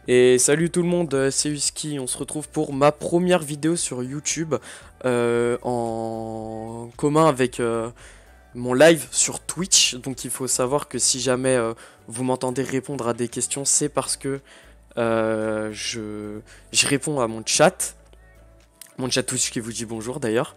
Et salut tout le monde, c'est Husky, on se retrouve pour ma première vidéo sur YouTube en commun avec mon live sur Twitch. Donc il faut savoir que si jamais vous m'entendez répondre à des questions, c'est parce que je réponds à mon chat Twitch qui vous dit bonjour d'ailleurs.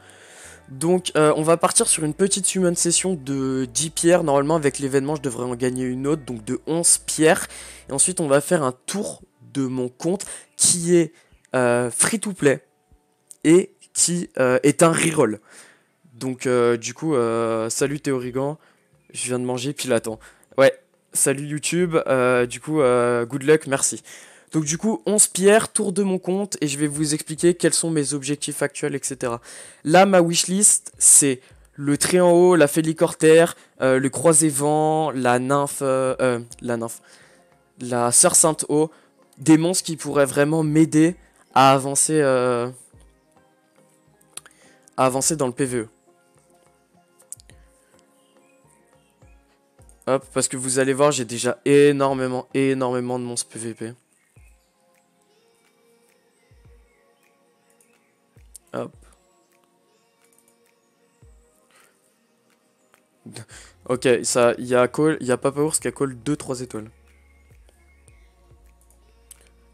Donc on va partir sur une petite summon session de 10 pierres. Normalement avec l'événement je devrais en gagner une autre, donc de 11 pierres. Et ensuite on va faire un tour de mon compte qui est free to play et qui est un reroll. Donc du coup salut Théorigan, je viens de manger puis attends. Ouais, salut YouTube, du coup good luck, merci. Donc du coup 11 pierres, tour de mon compte et je vais vous expliquer quels sont mes objectifs actuels, etc. Là ma wishlist c'est le trait en haut, la félicortaire, le croisé-vent, la sœur Sainte-Eau, des monstres qui pourraient vraiment m'aider à avancer dans le PvE. Hop, parce que vous allez voir, j'ai déjà énormément de monstres PvP. Hop. Ok, ça, il y a Papa Ours qui a call 2-3 étoiles.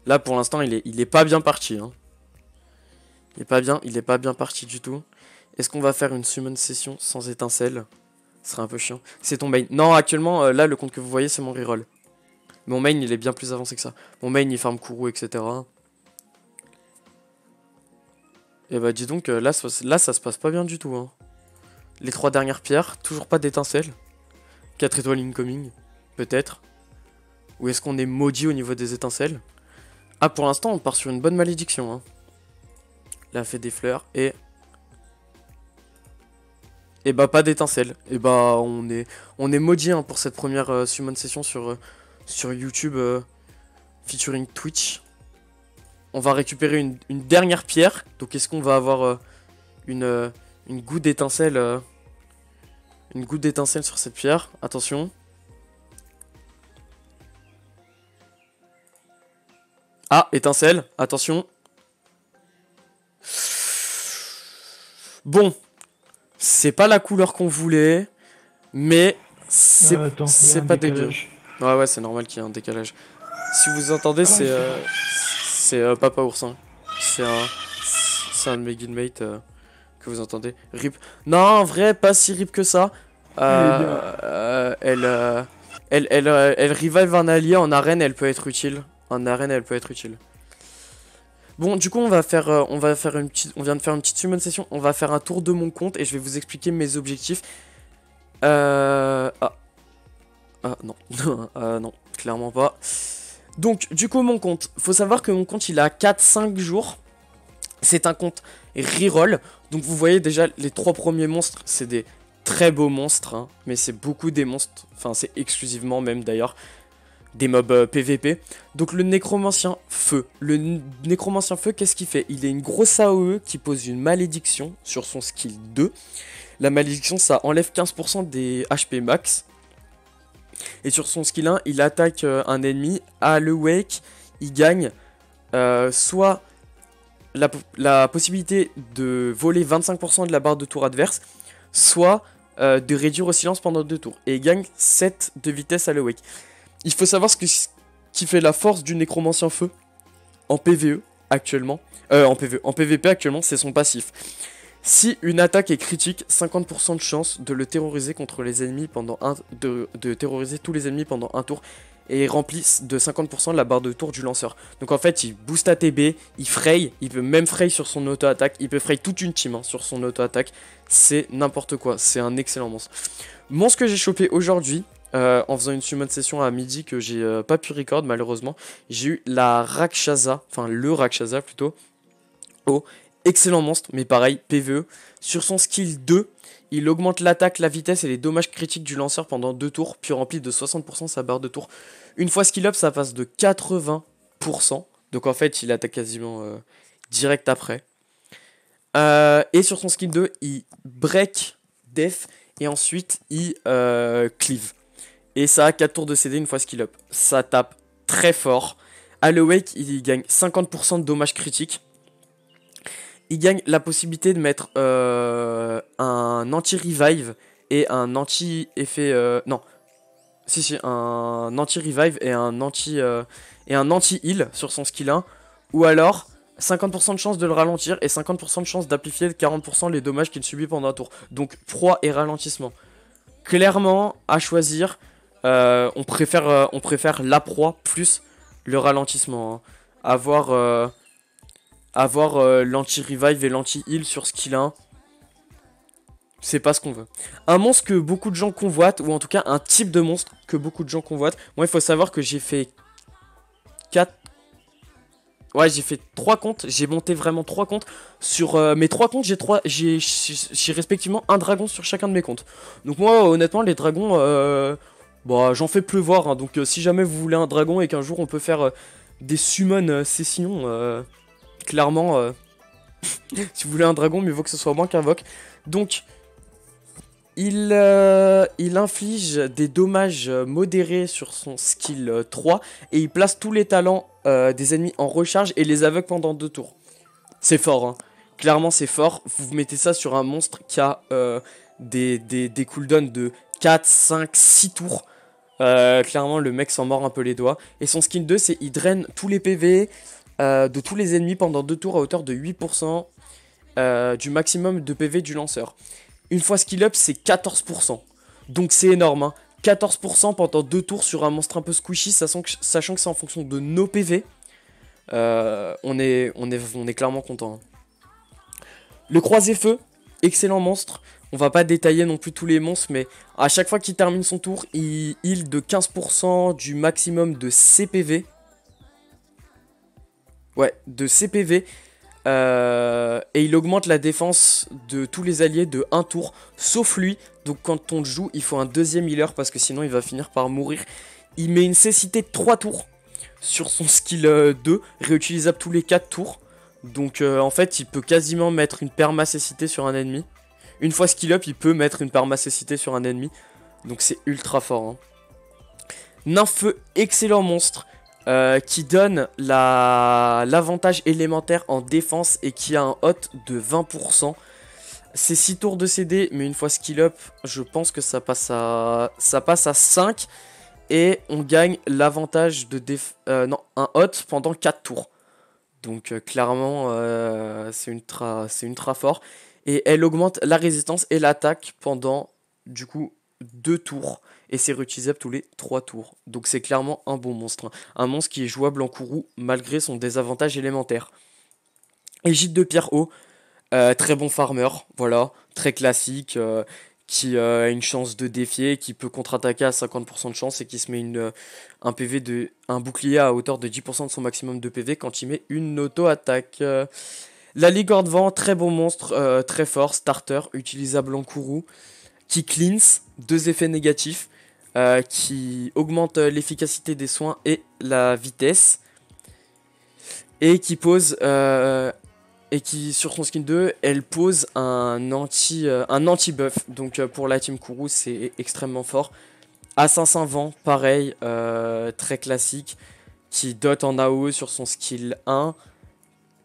Là, pour l'instant, il est pas bien parti. Hein. Il est pas bien parti du tout. Est-ce qu'on va faire une summon session sans étincelle? Ce serait un peu chiant. C'est ton main. Non, actuellement, là, le compte que vous voyez, c'est mon reroll. Mon main, il est bien plus avancé que ça. Mon main, il farm Kourou, etc. Et bah, dis donc, là, ça se passe pas bien du tout. Hein. Les 3 dernières pierres, toujours pas d'étincelle. 4 étoiles incoming, peut-être. Ou est-ce qu'on est maudit au niveau des étincelles? Ah, pour l'instant, on part sur une bonne malédiction. Hein. Là, fait des fleurs et... Et bah, pas d'étincelles. Et bah, on est maudit hein, pour cette première summon session sur YouTube featuring Twitch. On va récupérer une dernière pierre. Donc, est-ce qu'on va avoir une goutte d'étincelle une goutte d'étincelle sur cette pierre? Attention. Ah, étincelle. Attention. Bon, c'est pas la couleur qu'on voulait, mais Attends, il y a c'est un pas dégueu. décalage. Ouais, c'est normal qu'il y ait un décalage. Si vous entendez, Ah, c'est Papa Oursin. C'est un, c'est un de mes guildmates que vous entendez. Rip. Non, en vrai, pas si rip que ça. elle est bien. Elle revive un allié en arène, elle peut être utile. En arène, elle peut être utile. Bon, du coup, on vient de faire une petite summon session. On va faire un tour de mon compte et je vais vous expliquer mes objectifs. Ah, non, non, clairement pas. Donc, du coup, mon compte. Faut savoir que mon compte, il a 4-5 jours. C'est un compte reroll. Donc, vous voyez déjà, les 3 premiers monstres, c'est des très beaux monstres. Hein, mais c'est beaucoup des monstres. Enfin, c'est exclusivement même d'ailleurs des mobs PVP. Donc le nécromancien feu. Le nécromancien feu, qu'est-ce qu'il fait? Il est une grosse AOE qui pose une malédiction sur son skill 2. La malédiction, ça enlève 15% des HP max. Et sur son skill 1, il attaque un ennemi. À le wake, il gagne soit la possibilité de voler 25% de la barre de tour adverse, soit de réduire au silence pendant 2 tours. Et il gagne 7 de vitesse à le wake. Il faut savoir ce qui fait la force du nécromancien feu en PvE actuellement. En PvP actuellement, c'est son passif. Si une attaque est critique, 50% de chance de le terroriser contre les ennemis pendant de terroriser tous les ennemis pendant un tour. Et il remplit de 50% la barre de tour du lanceur. Donc en fait, il booste ATB, il fraye, il peut même fraye sur son auto-attaque, il peut fraye toute une team hein, sur son auto-attaque. C'est n'importe quoi, c'est un excellent monstre. Monstre que j'ai chopé aujourd'hui, en faisant une summon session à midi que j'ai pas pu record malheureusement. J'ai eu la Rakshasa, enfin le Rakshasa plutôt. Oh, excellent monstre, mais pareil, PvE. Sur son skill 2, il augmente l'attaque, la vitesse et les dommages critiques du lanceur pendant 2 tours, puis remplit de 60% sa barre de tour. Une fois skill up, ça passe de 80%. Donc en fait, il attaque quasiment direct après. Et sur son skill 2, il break death et ensuite il cleave. Et ça a 4 tours de CD une fois skill up. Ça tape très fort. Hallowake, il gagne 50% de dommages critiques. Il gagne la possibilité de mettre un anti-revive et un anti-effet... non, si, un anti-revive et un anti-heal sur son skill 1. Ou alors 50% de chance de le ralentir et 50% de chance d'amplifier de 40% les dommages qu'il subit pendant un tour. Donc proie et ralentissement. Clairement, à choisir, on préfère la proie plus le ralentissement. Hein. Avoir l'anti-revive et l'anti-heal sur skill 1, c'est pas ce qu'on veut. Un monstre que beaucoup de gens convoitent, ou en tout cas un type de monstre que beaucoup de gens convoitent. Moi, il faut savoir que j'ai fait 4... Ouais, j'ai fait 3 comptes, j'ai monté vraiment 3 comptes. Sur mes 3 comptes, j'ai respectivement un dragon sur chacun de mes comptes. Donc moi, honnêtement, les dragons, bah, j'en fais pleuvoir. Hein. Donc si jamais vous voulez un dragon et qu'un jour on peut faire des summons sessions, clairement, si vous voulez un dragon, mieux vaut que ce soit moins qu'un voc. Donc, il inflige des dommages modérés sur son skill 3 et il place tous les talents des ennemis en recharge et les aveugle pendant 2 tours. C'est fort, hein. Clairement c'est fort. Vous mettez ça sur un monstre qui a des cooldowns de 4, 5, 6 tours. Clairement le mec s'en mord un peu les doigts. Et son skill 2 c'est il draine tous les PV de tous les ennemis pendant 2 tours à hauteur de 8% du maximum de PV du lanceur. Une fois skill up, c'est 14%. Donc c'est énorme, hein. 14% pendant 2 tours sur un monstre un peu squishy, sachant que c'est en fonction de nos PV. On est clairement content. Hein. Le croisé-feu, excellent monstre. On va pas détailler non plus tous les monstres, mais à chaque fois qu'il termine son tour, il heal de 15% du maximum de CPV. Ouais, de CPV. Et il augmente la défense de tous les alliés de 1 tour, sauf lui. Donc quand on le joue, il faut un deuxième healer parce que sinon il va finir par mourir. Il met une cécité de 3 tours sur son skill 2, réutilisable tous les 4 tours. Donc en fait, il peut quasiment mettre une permacécité sur un ennemi. Une fois skill up, il peut mettre une permacécité sur un ennemi. Donc c'est ultra fort. Hein. Nympheux, excellent monstre. Qui donne l'avantage élémentaire en défense et qui a un hot de 20%. C'est 6 tours de CD, mais une fois skill up, je pense que ça passe à 5. Et on gagne l'avantage de un hot pendant 4 tours. Donc clairement, c'est ultra fort. Et elle augmente la résistance et l'attaque pendant, du coup, 2 tours. Et c'est réutilisable tous les 3 tours. Donc c'est clairement un bon monstre. Hein. Un monstre qui est jouable en Kourou malgré son désavantage élémentaire. Égide de Pierre Haut. Très bon farmer. Voilà. Très classique. Qui a une chance de défier. Qui peut contre-attaquer à 50% de chance. Et qui se met un bouclier à hauteur de 10% de son maximum de PV quand il met une auto-attaque. La Licorne Vent. Très bon monstre. Très fort. Starter. Utilisable en Kourou. Qui cleanse. 2 effets négatifs. Qui augmente l'efficacité des soins et la vitesse. Et qui pose... et qui, sur son skin 2, elle pose un anti-buff. Donc pour la team Kourou, c'est extrêmement fort. Assassin Vent, pareil, très classique. Qui dote en AOE sur son skill 1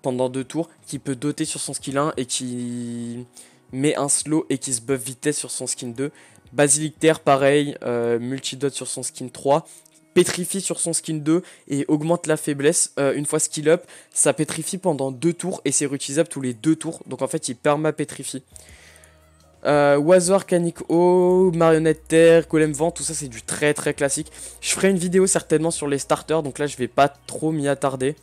pendant 2 tours. Qui peut doter sur son skill 1 et qui met un slow et qui se buff vitesse sur son skin 2. Basilic Terre, pareil, multidot sur son skin 3, pétrifie sur son skin 2 et augmente la faiblesse. Une fois skill up, ça pétrifie pendant 2 tours et c'est réutilisable tous les 2 tours. Donc en fait, il perma-pétrifie. Oiseau Arcanique Eau, Marionnette Terre, Golem Vent, tout ça c'est du très classique. Je ferai une vidéo certainement sur les starters, donc là je vais pas trop m'y attarder.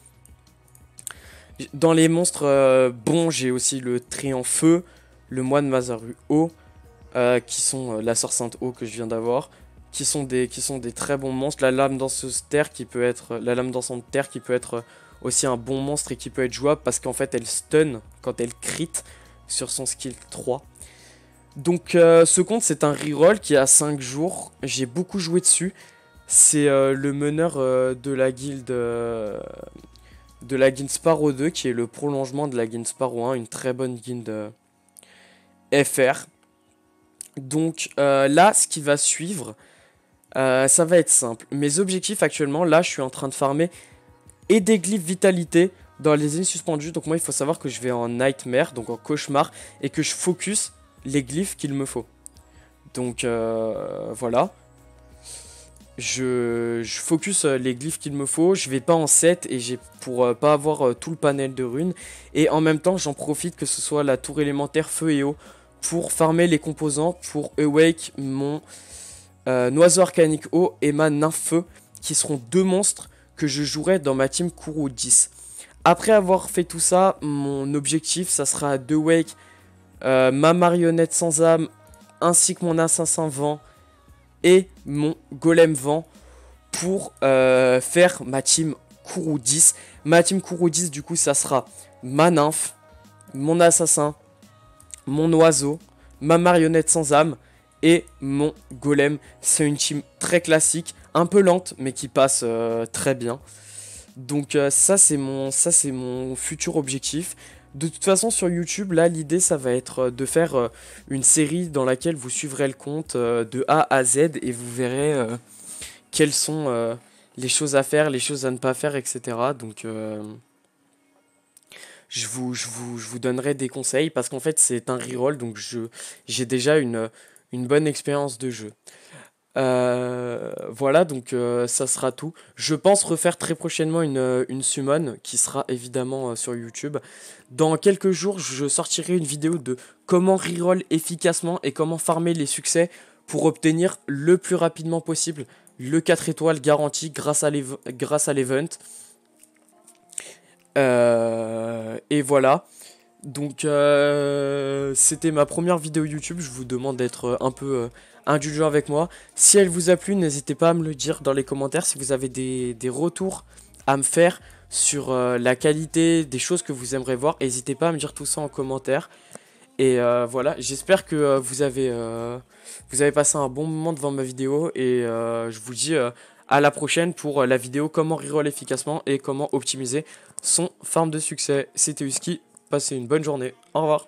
Dans les monstres bons, j'ai aussi le Tréant Feu, le Moine Mazaru Eau. Qui sont la Sœur Sainte Eau que je viens d'avoir, qui sont des très bons monstres. La lame danseuse terre qui peut être aussi un bon monstre et qui peut être jouable parce qu'en fait elle stun quand elle crit sur son skill 3. Donc ce compte c'est un reroll qui a 5 jours, j'ai beaucoup joué dessus. C'est le meneur de la guilde Sparrow 2 qui est le prolongement de la guilde Sparrow 1, une très bonne guilde FR. Donc là, ce qui va suivre, ça va être simple. Mes objectifs actuellement, là, je suis en train de farmer et des glyphes vitalité dans les zones suspendues. Donc moi il faut savoir que je vais en nightmare, donc en cauchemar, et que je focus les glyphes qu'il me faut. Donc voilà. Je focus les glyphes qu'il me faut, je vais pas en 7 et j'ai pour pas avoir tout le panel de runes. Et en même temps j'en profite que ce soit la tour élémentaire feu et eau pour farmer les composants pour awake mon oiseau arcanique eau et ma nymphe feu qui seront deux monstres que je jouerai dans ma team Kuro 10. Après avoir fait tout ça, mon objectif ça sera de wake ma marionnette sans âme ainsi que mon assassin vent et mon golem vent pour faire ma team Kuro 10. Ma team Kuro 10 du coup ça sera ma nymphe, mon assassin, mon oiseau, ma marionnette sans âme et mon golem. C'est une team très classique, un peu lente mais qui passe très bien. Donc ça c'est mon futur objectif. De toute façon sur YouTube, là l'idée ça va être de faire une série dans laquelle vous suivrez le compte de A à Z et vous verrez quelles sont les choses à faire, les choses à ne pas faire, etc. Donc je vous donnerai des conseils parce qu'en fait c'est un reroll donc j'ai déjà une bonne expérience de jeu. Voilà, donc ça sera tout. Je pense refaire très prochainement une summon qui sera évidemment sur YouTube. Dans quelques jours, je sortirai une vidéo de comment reroll efficacement et comment farmer les succès pour obtenir le plus rapidement possible le 4 étoiles garanti grâce à l'event. Et voilà. Donc c'était ma première vidéo YouTube. Je vous demande d'être un peu indulgent avec moi. Si elle vous a plu, n'hésitez pas à me le dire dans les commentaires. Si vous avez des retours à me faire sur la qualité des choses que vous aimeriez voir, n'hésitez pas à me dire tout ça en commentaire. Et voilà, j'espère que vous avez passé un bon moment devant ma vidéo. Et je vous dis à la prochaine pour la vidéo comment reroll efficacement et comment optimiser son farm de succès. C'était Husky. Passez une bonne journée. Au revoir.